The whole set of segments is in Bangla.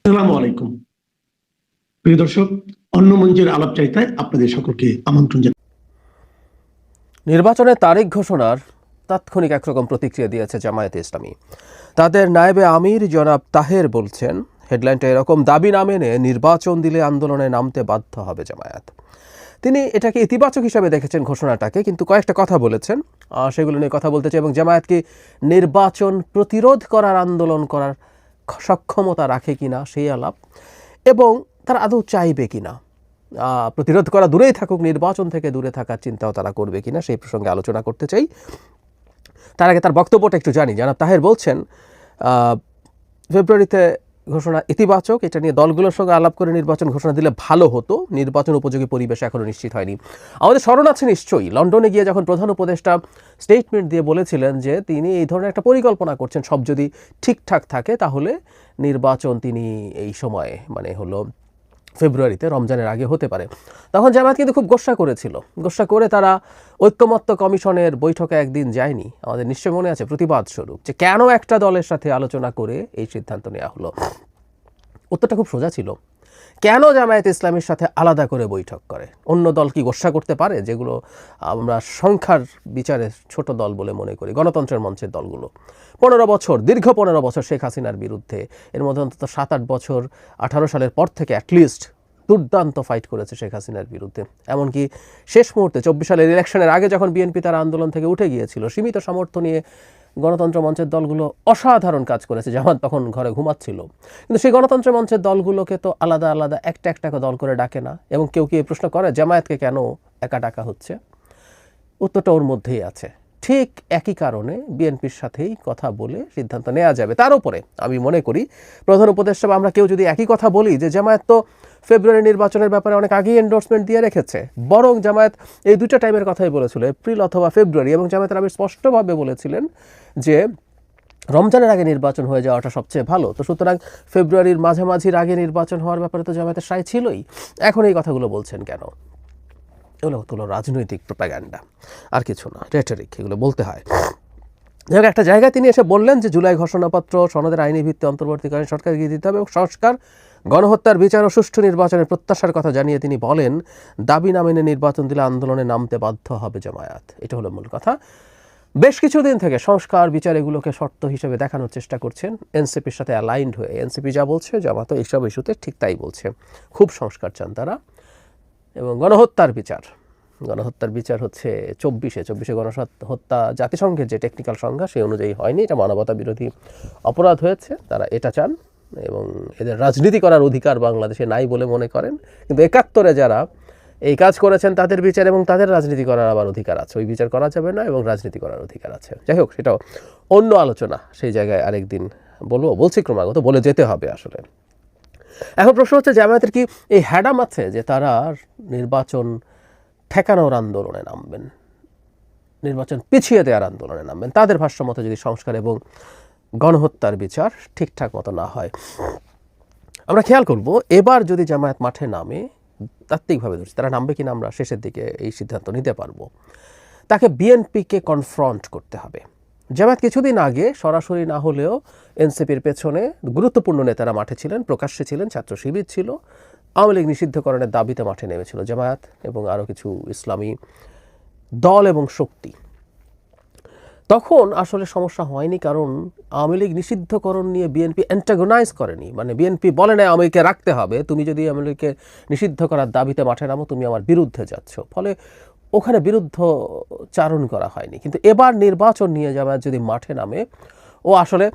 আসসালামু আলাইকুম প্রিয় দর্শক, অন্য মঞ্চের আলাপচারিতায় আপনাদের সকলকে আমন্ত্রণ জানাই। নির্বাচনের তারিখ ঘোষণার তাৎক্ষণিক একরকম প্রতিক্রিয়া দিয়েছে জামায়াতে ইসলামী। তাদের নায়েবে আমির জনাব তাহের বলছেন, হেডলাইনটা এরকম, দাবি না মেনে নির্বাচন দিলে আন্দোলনে নামতে বাধ্য হবে জামায়াত। তিনি এটাকে ইতিবাচক হিসাবে দেখেছেন ঘোষণাটাকে, কিন্তু কয়েকটা কথা বলেছেন, সেগুলো নিয়ে কথা বলতে চাই। এবং জামায়াতকে নির্বাচন প্রতিরোধ করার আন্দোলন করার সক্ষমতা রাখে কিনা সেই আলাপ, এবং তারা আদৌ চাইবে কিনা, প্রতিরোধ করা দূরেই থাকুক, নির্বাচন থেকে দূরে থাকার চিন্তাও তারা করবে কিনা সেই প্রসঙ্গে আলোচনা করতে চাই। তার আগে তার বক্তব্যটা একটু জানি। জনাব তাহের বলছেন, ফেব্রুয়ারিতে ঘোষণা ইতিবাচক, এটা নিয়ে দলগুলোর সঙ্গে আলাপ করে নির্বাচন ঘোষণা দিলে ভালো হতো, নির্বাচন উপযোগী পরিবেশ এখনও নিশ্চিত হয়নি। আমাদের স্মরণ আছে নিশ্চয়ই, লন্ডনে গিয়ে যখন প্রধান উপদেষ্টা স্টেটমেন্ট দিয়ে বলেছিলেন যে তিনি এই ধরনের একটা পরিকল্পনা করছেন, সব যদি ঠিকঠাক থাকে তাহলে নির্বাচন তিনি এই সময়ে হলো ফেব্রুয়ারিতে, রমজানের আগে হতে পারে। তখন জামায়াত কিন্তু খুব গোস্বা করেছিল, গোস্বা করে তারা ঐক্যমত্য কমিশনের বৈঠকে একদিন যায়নি। আমাদের নিশ্চয় মনে আছে, প্রতিবাদ স্বরূপ, যে কেন একটা দলের সাথে আলোচনা করে এই সিদ্ধান্ত নেওয়া হলো। উত্তরটা খুব সোজা ছিল, কেন জামায়াত ইসলামীর সাথে আলাদা করে বৈঠক করে? অন্য দল কি গোস্বা করতে পারে, যেগুলো আমরা সংখ্যার বিচারে ছোট দল বলে মনে করি? গণতন্ত্রের মঞ্চের দলগুলো 15 বছর, দীর্ঘ 15 বছর শেখ হাসিনার বিরুদ্ধে, এর মধ্যে অন্তত 7-8 বছর 18 সালের পর থেকে অ্যাটলিস্ট দুর্দান্ত ফাইট করেছে শেখ হাসিনার বিরুদ্ধে। এমনকি শেষ মুহূর্তে 24 সালের ইলেকশনের আগে যখন বিএনপি তার আন্দোলন থেকে উঠে গিয়েছিল, সীমিত সামর্থ্য নিয়ে গণতন্ত্র মঞ্চের দলগুলো অসাধারণ কাজ করেছে, জামাত তখন ঘরে ঘুমাচ্ছিল। কিন্তু সেই গণতন্ত্র মঞ্চের দলগুলোকে তো আলাদা আলাদা একটা একটা দল করে ডাকে না। এবং কেউ কি এই প্রশ্ন করে জামায়াতকে কেন একা ডাকা হচ্ছে? উত্তরটা ওর মধ্যেই আছে। ঠিক একই কারণে বিএনপির সাথেই কথা বলে সিদ্ধান্ত নেওয়া যাবে। তার উপরে আমি মনে করি প্রধান উপদেষ্টা বা আমরা কেউ যদি একই কথা বলি যে জামায়াত তো ফেব্রুয়ারি নির্বাচনের ব্যাপারে অনেক আগেই এন্ডোর্সমেন্ট দিয়ে রেখেছে, বরং জামায়াত এই দুইটা টাইমের কথাই বলেছিল, এপ্রিল অথবা ফেব্রুয়ারি, এবং জামায়াতের আমির স্পষ্টভাবে বলেছিলেন যে রমজানের আগে নির্বাচন হয়ে যাওয়াটা সবচেয়ে ভালো। তো সুতরাং ফেব্রুয়ারির মাঝামাঝির আগে নির্বাচন হওয়ার ব্যাপারে তো জামায়াতের সায় ছিলই। এখন এই কথাগুলো বলছেন কেন? এগুলো রাজনৈতিক প্রোপাগান্ডা, আর কিছু না, রেটরিক, এগুলো বলতে হয়। যাই হোক, একটা জায়গায় তিনি এসে বললেন যে জুলাই ঘোষণাপত্র সনদের আইনি ভিত্তি অন্তর্বর্তীকালীন সরকার এগিয়ে দিতে হবে এবং সংস্কার, গণহত্যার বিচার ও সুষ্ঠু নির্বাচনের প্রত্যাশার কথা জানিয়ে তিনি বলেন, দাবি না মেনে নির্বাচন দিলে আন্দোলনে নামতে বাধ্য হবে জামায়াত। এটা হলো মূল কথা। বেশ কিছুদিন থেকে সংস্কার বিচার এগুলোকে শর্ত হিসেবে দেখানোর চেষ্টা করছেন এনসিপির সাথে অ্যালাইন্ড হয়ে। এনসিপি যা বলছে জামাত এইসব ইস্যুতে ঠিক তাই বলছে, খুব সংস্কার চান তারা। এবং গণহত্যার বিচার হচ্ছে 24-এ গণহত্যা জাতিসংঘের যে টেকনিক্যাল সংজ্ঞা সেই অনুযায়ী হয়নি, এটা মানবতা বিরোধী অপরাধ হয়েছে, তারা এটা চান। এবং এদের রাজনীতি করার অধিকার বাংলাদেশে নাই বলে মনে করেন, কিন্তু 71-এ যারা এই কাজ করেছেন তাদের বিচার এবং তাদের রাজনীতি করার আবার অধিকার আছে। ওই বিচার করা যাবে না এবং রাজনীতি করার অধিকার আছে। যাই হোক, সেটাও অন্য আলোচনা, সেই জায়গায় আরেকদিন বলছি, ক্রমাগত বলে যেতে হবে আসলে। এখন প্রশ্ন হচ্ছে, জামায়াতের কি এই হ্যাডাম আছে যে তারা নির্বাচন ঠেকানোর আন্দোলনে নামবেন, নির্বাচন পিছিয়ে দেওয়ার আন্দোলনে নামবেন, তাদের ভাষ্য মতো যদি সংস্কার এবং গণহত্যার বিচার ঠিকঠাক মতো না হয়? আমরা খেয়াল করব, এবার যদি জামায়াত মাঠে নামে, তাত্ত্বিকভাবে ধরছি তারা নামবে কিনা আমরা শেষের দিকে এই সিদ্ধান্ত নিতে পারবো, তাকে বিএনপিকে কনফ্রন্ট করতে হবে। জামায়াত কিছুদিন আগে সরাসরি না হলেও এনসিপির পেছনে গুরুত্বপূর্ণ নেতারা মাঠে ছিলেন, প্রকাশ্যে ছিলেন, ছাত্র শিবির ছিল, আওয়ামী লীগ নিষিদ্ধকরণের দাবিতে মাঠে নেমেছিল জামায়াত এবং আরও কিছু ইসলামী দল এবং শক্তি। তখন আসলে সমস্যা হয়নি, কারণ আওয়ামী লীগ নিষিদ্ধকরণ নিয়ে বিএনপি অ্যান্টাগোনাইজ করেনি। বিএনপি বলে না আওয়ামী লীগকে রাখতে হবে, তুমি যদি আওয়ামী লীগকে নিষিদ্ধ করার দাবিতে মাঠে নামো তুমি আমার বিরুদ্ধে যাচ্ছ, ফলে ওখানে বিরুদ্ধ চারণ করা হয়নি। কিন্তু এবার নির্বাচন নিয়ে জামায়াত যদি মাঠে নামে, ও আসলে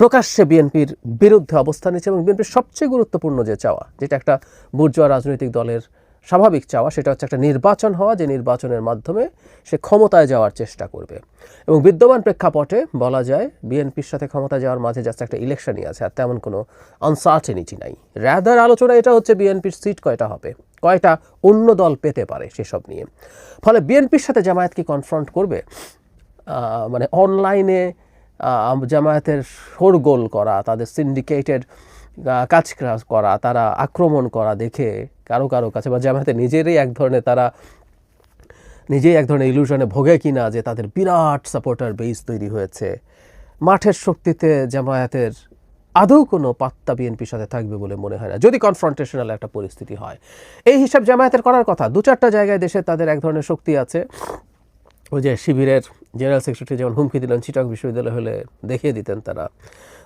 প্রকাশ্যে বিএনপির বিরুদ্ধে অবস্থান নিচ্ছে। এবং বিএনপির সবচেয়ে গুরুত্বপূর্ণ যে চাওয়া, যেটা একটা বুর্জোয়া রাজনৈতিক দলের স্বাভাবিক চাওয়া, সেটা হচ্ছে একটা নির্বাচন হওয়া, যে নির্বাচনের মাধ্যমে সে ক্ষমতায় যাওয়ার চেষ্টা করবে। এবং বিদ্যমান প্রেক্ষাপটে বলা যায় বিএনপির সাথে ক্ষমতায় যাওয়ার মাঝে জাস্ট একটা ইলেকশনই আছে, আর তেমন কোনো আনসার্টেনিটি নাই। রাদার আলোচনা এটা হচ্ছে বিএনপির সিট কয়টা হবে, কয়টা অন্য দল পেতে পারে সেসব নিয়ে। ফলে বিএনপির সাথে জামায়াতকে কনফ্রন্ট করবে, অনলাইনে জামায়াতের শোরগোল করা, তাদের সিন্ডিকেটেড কাজ করা, তারা আক্রমণ করা দেখে কারো কাছে বা জামায়াতে নিজেই এক ধরনের ইলুশনে ভোগে কিনা যে তাদের বিরাট সাপোর্টার বেস তৈরি হয়েছে, মাঠের শক্তিতে জামায়াতের আদৌ কোনো পাত্তা বিএনপির সাথে থাকবে বলে মনে হয় না, যদি কনফ্রন্টেশনাল একটা পরিস্থিতি হয়। এই হিসাব জামায়াতের করার কথা। 2-4টা জায়গায় দেশে তাদের এক ধরনের শক্তি আছে। ওই যে শিবিরের জেনারেল সেক্রেটারি যেমন হুমকি দিলেন চিটাগং বিশ্ববিদ্যালয় হলে দেখিয়ে দিতেন তারা,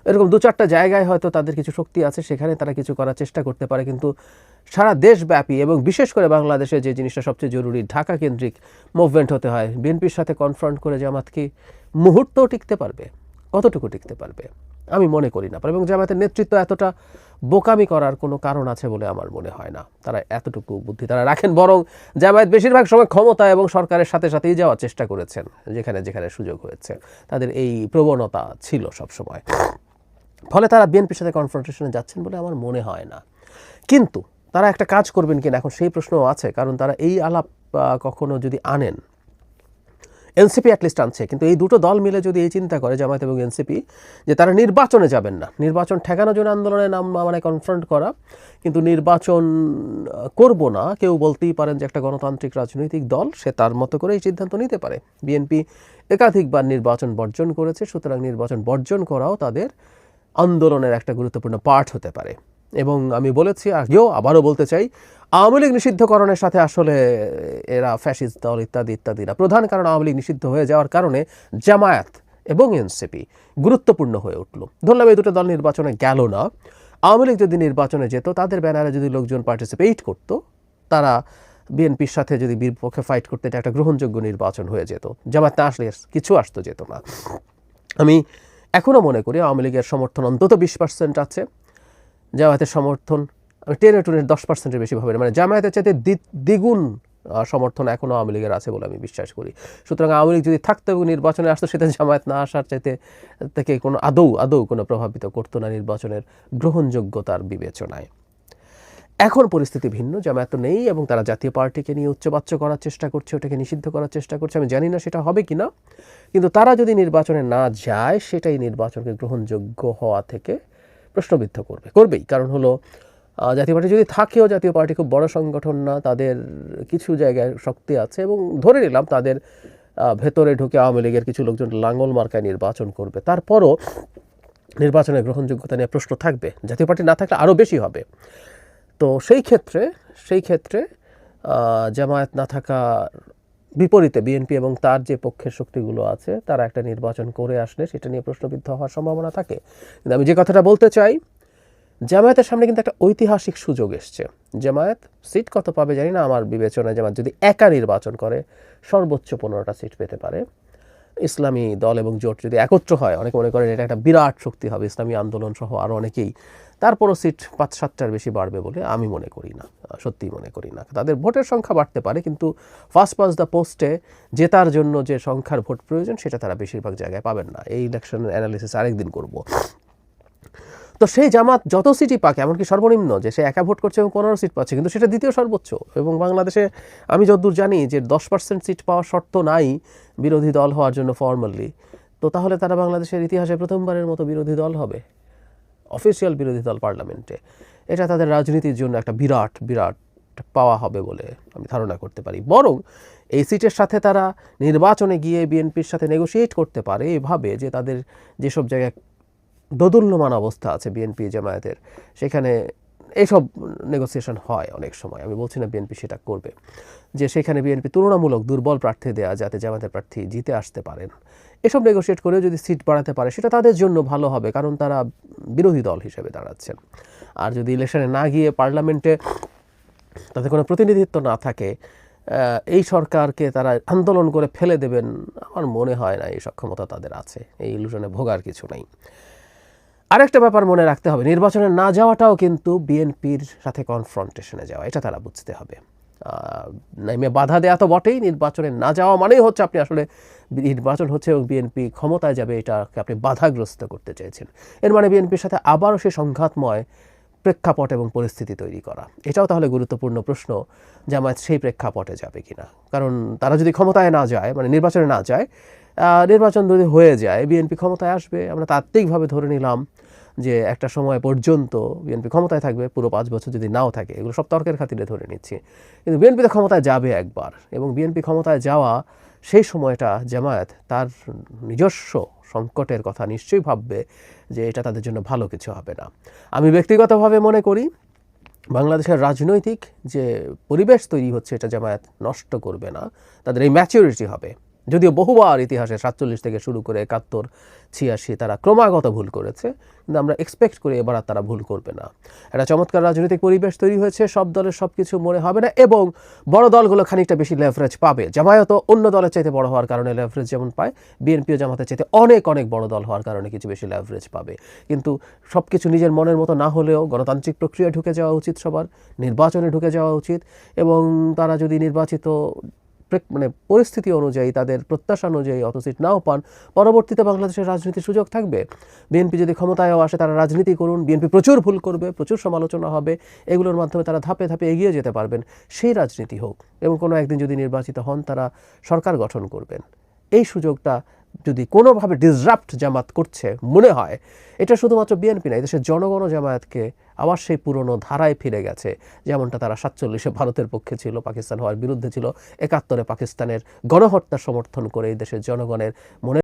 এরকম 2-4টা জায়গায় হয়তো তাদের কিছু শক্তি আছে, সেখানে তারা কিছু করার চেষ্টা করতে পারে। কিন্তু সারা দেশব্যাপী এবং বিশেষ করে বাংলাদেশে যে জিনিসটা সবচেয়ে জরুরি, ঢাকা কেন্দ্রিক মুভমেন্ট হতে হয়, বিএনপির সাথে কনফ্রন্ট করে জামাত কি মুহূর্তও টিকতে পারবে? কতটুকু টিকতে পারবে? আমি মনে করি না। এবং জামাতের নেতৃত্ব এতটা বোকামি করার কোনো কারণ আছে বলে আমার মনে হয় না। তারা এতটুকু বুদ্ধি তারা রাখেন। বরং জামায়াত বেশিরভাগ সময় ক্ষমতা এবং সরকারের সাথে সাথেই যাওয়ার চেষ্টা করেছেন, যেখানে যেখানে সুযোগ হয়েছে। তাদের এই প্রবণতা ছিল সবসময়। ফলে তারা বিএনপির সাথে কনফ্রন্টেশনে যাচ্ছেন বলে আমার মনে হয় না। কিন্তু তারা একটা কাজ করবেন কিনা এখন সেই প্রশ্নও আছে। কারণ তারা এই আলাপ কখনো যদি আনেন, এনসিপি অ্যাটলিস্ট আনছে, কিন্তু এই দুটো দল মিলে যদি এই চিন্তা করে জামায়াত এবং এনসিপি যে তারা নির্বাচনে যাবেন না, নির্বাচন ঠেকানোর জন্য আন্দোলনের নাম মানে কনফ্রন্ট করা, কিন্তু নির্বাচন করব না, কেউ বলতেই পারেন যে একটা গণতান্ত্রিক রাজনৈতিক দল, সে তার মতো করে এই সিদ্ধান্ত নিতে পারে। বিএনপি একাধিকবার নির্বাচন বর্জন করেছে, সুতরাং নির্বাচন বর্জন করাও তাদের আন্দোলনের একটা গুরুত্বপূর্ণ পার্ট হতে পারে। এবং আমি বলেছি আগেও, আবারও বলতে চাই, আওয়ামী লীগ নিষিদ্ধকরণের সাথে আসলে এরা ফ্যাসিস্ট দল ইত্যাদি ইত্যাদিরা, প্রধান কারণ আওয়ামী লীগ নিষিদ্ধ হয়ে যাওয়ার কারণে জামায়াত এবং এনসিপি গুরুত্বপূর্ণ হয়ে উঠল। ধরলাম এই দুটো দল নির্বাচনে গেল না, আওয়ামী লীগ যদি নির্বাচনে যেত, তাদের ব্যানারে যদি লোকজন পার্টিসিপেট করত, তারা বিএনপির সাথে যদি বিপক্ষে ফাইট করতে, এটা একটা গ্রহণযোগ্য নির্বাচন হয়ে যেত। জামায়াত না আসলে কিছু আসতো যেত না। আমি এখনও মনে করি আওয়ামী লীগের সমর্থন অন্তত 20% আছে, জামায়াতের সমর্থন আমি 10% বেশি ভাবে, মানে জামায়াতের চাইতে দ্বিগুণ সমর্থন এখনও আওয়ামী লীগের আছে বলে আমি বিশ্বাস করি। সুতরাং আওয়ামী লীগ যদি থাকতো এবং নির্বাচনে আসতো, সেটা জামায়াত না আসার চাইতে থেকে কোনো আদৌ কোনো প্রভাবিত করতো না নির্বাচনের গ্রহণযোগ্যতার বিবেচনায়। এখন পরিস্থিতি ভিন্ন, জামায়াত তো নেই এবং তারা জাতীয় পার্টিকে নিয়ে উচ্চবাচ্য করার চেষ্টা করছে, ওটাকে নিষিদ্ধ করার চেষ্টা করছে। আমি জানি না সেটা হবে কিনা, কিন্তু তারা যদি নির্বাচনে না যায়, সেটাই নির্বাচনকে গ্রহণযোগ্য হওয়া থেকে প্রশ্নবিদ্ধ করবেই। কারণ হলো জাতীয় পার্টি যদি থাকেও, জাতীয় পার্টি খুব বড় সংগঠন না, তাদের কিছু জায়গায় শক্তি আছে এবং ধরে নিলাম তাদের ভেতরে ঢুকে আওয়ামী লীগের কিছু লোকজন লাঙ্গল মার্কায় নির্বাচন করবে, তারপরও নির্বাচনের গ্রহণযোগ্যতা নিয়ে প্রশ্ন থাকবে। জাতীয় পার্টি না থাকলে আরও বেশি হবে। তো সেই ক্ষেত্রে জামায়াত না থাকার বিপরীতে বিএনপি এবং তার যে পক্ষের শক্তিগুলো আছে, তারা একটা নির্বাচন করে আসলে সেটা নিয়ে প্রশ্নবিদ্ধ হওয়ার সম্ভাবনা থাকে। কিন্তু আমি যে কথাটা বলতে চাই, জামায়াতের সামনে কিন্তু একটা ঐতিহাসিক সুযোগ এসছে। জামায়াত সিট কত পাবে জানি না, আমার বিবেচনায় জামায়াত যদি একা নির্বাচন করে সর্বোচ্চ 15টা সিট পেতে পারে। ইসলামী দল এবং জোট যদি একত্র হয়, অনেকে মনে করেন এটা একটা বিরাট শক্তি হবে, ইসলামী আন্দোলন সহ আরও অনেকেই, তারপরও সিট 5-7টার বেশি বাড়বে বলে আমি মনে করি না, সত্যিই মনে করি না। তাদের ভোটের সংখ্যা বাড়তে পারে, কিন্তু ফার্স্ট পাস দ্য পোস্টে জেতার জন্য যে সংখ্যার ভোট প্রয়োজন, সেটা তারা বেশিরভাগ জায়গায় পাবেন না। এই ইলেকশন অ্যানালিসিস আরেকদিন করব। তো সেই জামাত যত সিটই পাক, এমনকি সর্বনিম্ন যে সে একা ভোট করছে এবং 15 সিট পাচ্ছে, কিন্তু সেটা দ্বিতীয় সর্বোচ্চ। এবং বাংলাদেশে আমি যতদূর জানি যে 10% সিট পাওয়ার শর্ত নাই বিরোধী দল হওয়ার জন্য ফর্মালি। তো তাহলে তারা বাংলাদেশের ইতিহাসে প্রথমবারের মতো বিরোধী দল হবে, অফিসিয়াল বিরোধী দল পার্লামেন্টে। এটা তাদের রাজনীতির জন্য একটা বিরাট পাওয়া হবে বলে আমি ধারণা করতে পারি। বরং এই সিটের সাথে তারা নির্বাচনে গিয়ে বিএনপির সাথে নেগোশিয়েট করতে পারে এভাবে যে তাদের যেসব জায়গায় দোদুল্যমান অবস্থা আছে বিএনপি জামায়াতের, সেখানে এইসব নেগোসিয়েশন হয় অনেক সময়। আমি বলছি না বিএনপি সেটা করবে, যে সেখানে বিএনপি তুলনামূলক দুর্বল প্রার্থী দেয়া, যাতে জামায়াতের প্রার্থী জিতে আসতে পারেন। এসব নেগোশিয়েট করে যদি সিট বাড়াতে পারে, সেটা তাদের জন্য ভালো হবে, কারণ তারা বিরোধী দল হিসেবে দাঁড়াচ্ছেন। আর যদি ইলেকশনে না গিয়ে পার্লামেন্টে তাদের কোনো প্রতিনিধিত্ব না থাকে, এই সরকারকে তারা আন্দোলন করে ফেলে দেবেন, আমার মনে হয় না এই সক্ষমতা তাদের আছে। এই ইলুশনে ভোগার কিছু নেই। আরেকটা ব্যাপার মনে রাখতে হবে, নির্বাচনে না যাওয়াটাও কিন্তু বিএনপির সাথে কনফ্রন্টেশনে যাওয়া, এটা তারা বুঝতে হবে। নাইমে বাধা দেয়া তো বটেই, নির্বাচনে না যাওয়া মানেই হচ্ছে আপনি আসলে নির্বাচন হচ্ছে এবং বিএনপি ক্ষমতায় যাবে, এটাকে আপনি বাধাগ্রস্ত করতে চেয়েছেন। এর মানে বিএনপির সাথে আবারও সে সংঘাতময় প্রেক্ষাপট এবং পরিস্থিতি তৈরি করা। এটাও তাহলে গুরুত্বপূর্ণ প্রশ্ন, জামায়াত সেই প্রেক্ষাপটে যাবে কিনা। কারণ তারা যদি ক্ষমতায় না যায়, মানে নির্বাচনে না যায়, নির্বাচন যদি হয়ে যায়, বিএনপি ক্ষমতায় আসবে। আমরা তাত্ত্বিকভাবে ধরে নিলাম যে একটা সময় পর্যন্ত বিএনপি ক্ষমতায় থাকবে, পুরো 5 বছর যদি নাও থাকে, এগুলো সব তর্কের খাতিরে ধরে নিচ্ছি। কিন্তু বিএনপি তো ক্ষমতায় যাবে একবার, এবং বিএনপি ক্ষমতায় যাওয়া সেই সময়টা জামায়াত তার নিজস্ব সংকটের কথা নিশ্চয়ই ভাববে যে এটা তাদের জন্য ভালো কিছু হবে না। আমি ব্যক্তিগতভাবে মনে করি বাংলাদেশের রাজনৈতিক যে পরিবেশ তৈরি হচ্ছে এটা জামায়াত নষ্ট করবে না, তাদের এই ম্যাচুরিটি হবে। যদিও বহুবার ইতিহাসে 47 থেকে শুরু করে 71, 86 তারা ক্রমাগত ভুল করেছে, কিন্তু আমরা এক্সপেক্ট করি এবার আর তারা ভুল করবে না। একটা চমৎকার রাজনৈতিক পরিবেশ তৈরি হয়েছে, সব দলের সব কিছু মনে হবে না এবং বড় দলগুলো খানিকটা বেশি লেভারেজ পাবে। জামায়াতও অন্য দলের চাইতে বড় হওয়ার কারণে লেভারেজ যেমন পায়, বিএনপিও জামাতের চাইতে অনেক অনেক বড় দল হওয়ার কারণে কিছু বেশি লেভারেজ পাবে। কিন্তু সব কিছু নিজের মনের মতো না হলেও গণতান্ত্রিক প্রক্রিয়ায় ঢুকে যাওয়া উচিত, সবার নির্বাচনে ঢুকে যাওয়া উচিত এবং তারা যদি নির্বাচিত মানে পরিস্থিতি অনুযায়ী তাদের প্রত্যাশা অনুযায়ী অত সিট নাও পান, পরবর্তীতে বাংলাদেশের রাজনীতির সুযোগ থাকবে। বিএনপি যদি ক্ষমতায়ও আসে তারা রাজনীতি করুন, বিএনপি প্রচুর ভুল করবে, প্রচুর সমালোচনা হবে, এগুলোর মাধ্যমে তারা ধাপে ধাপে এগিয়ে যেতে পারবেন। সেই রাজনীতি হোক এবং কোনো একদিন যদি নির্বাচিত হন তারা সরকার গঠন করবেন। এই সুযোগটা যদি কোনোভাবে ডিসরাপ্ট জামাত করছে মনে হয়, এটা শুধুমাত্র বিএনপি না, দেশের জনগণও জামায়াতকে আবার সেই পুরনো ধারায় ফিরে গেছে, যেমনটা তারা 47-এ ভারতের পক্ষে ছিল, পাকিস্তান হওয়ার বিরুদ্ধে ছিল, 71-এ পাকিস্তানের গণহত্যার সমর্থন করে এই দেশের জনগণের মনে